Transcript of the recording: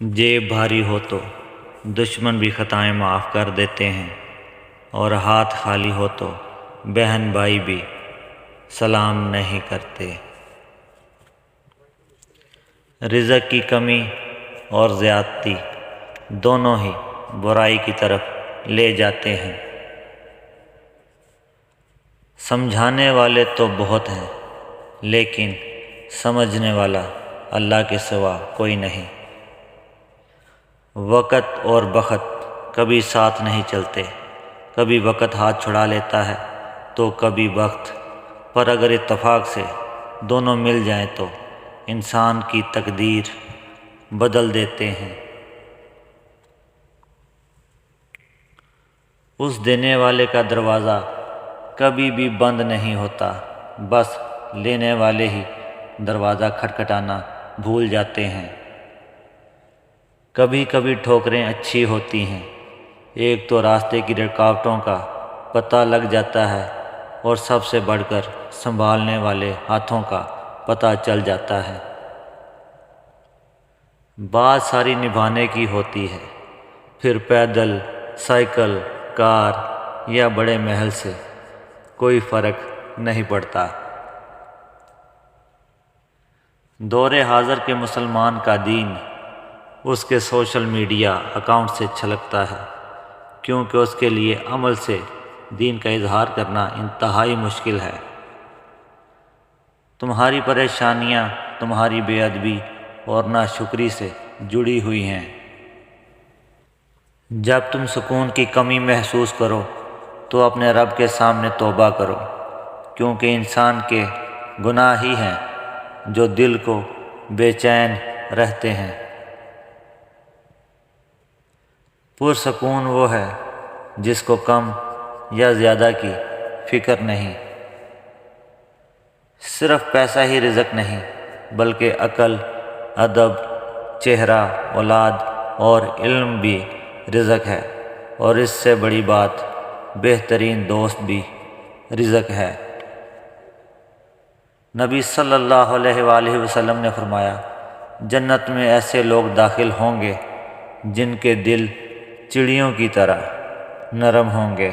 جیب بھاری ہو تو دشمن بھی خطائیں معاف کر دیتے ہیں، اور ہاتھ خالی ہو تو بہن بھائی بھی سلام نہیں کرتے۔ رزق کی کمی اور زیادتی دونوں ہی برائی کی طرف لے جاتے ہیں۔ سمجھانے والے تو بہت ہیں، لیکن سمجھنے والا اللہ کے سوا کوئی نہیں۔ وقت اور بخت کبھی ساتھ نہیں چلتے، کبھی وقت ہاتھ چھڑا لیتا ہے تو کبھی وقت، پر اگر اتفاق سے دونوں مل جائیں تو انسان کی تقدیر بدل دیتے ہیں۔ اس دینے والے کا دروازہ کبھی بھی بند نہیں ہوتا، بس لینے والے ہی دروازہ کھٹکھٹانا بھول جاتے ہیں۔ کبھی کبھی ٹھوکریں اچھی ہوتی ہیں، ایک تو راستے کی رکاوٹوں کا پتہ لگ جاتا ہے، اور سب سے بڑھ کر سنبھالنے والے ہاتھوں کا پتہ چل جاتا ہے۔ بات ساری نبھانے کی ہوتی ہے، پھر پیدل، سائیکل، کار یا بڑے محل سے کوئی فرق نہیں پڑتا۔ دور حاضر کے مسلمان کا دین اس کے سوشل میڈیا اکاؤنٹ سے چھلکتا ہے، کیونکہ اس کے لیے عمل سے دین کا اظہار کرنا انتہائی مشکل ہے۔ تمہاری پریشانیاں تمہاری بے ادبی اور ناشکری سے جڑی ہوئی ہیں۔ جب تم سکون کی کمی محسوس کرو تو اپنے رب کے سامنے توبہ کرو، کیونکہ انسان کے گناہ ہی ہیں جو دل کو بے چین رہتے ہیں۔ پرسکون وہ ہے جس کو کم یا زیادہ کی فکر نہیں۔ صرف پیسہ ہی رزق نہیں، بلکہ عقل، ادب، چہرہ، اولاد اور علم بھی رزق ہے، اور اس سے بڑی بات بہترین دوست بھی رزق ہے۔ نبی صلی اللہ علیہ وآلہ وسلم نے فرمایا، جنت میں ایسے لوگ داخل ہوں گے جن کے دل چڑیوں کی طرح نرم ہوں گے۔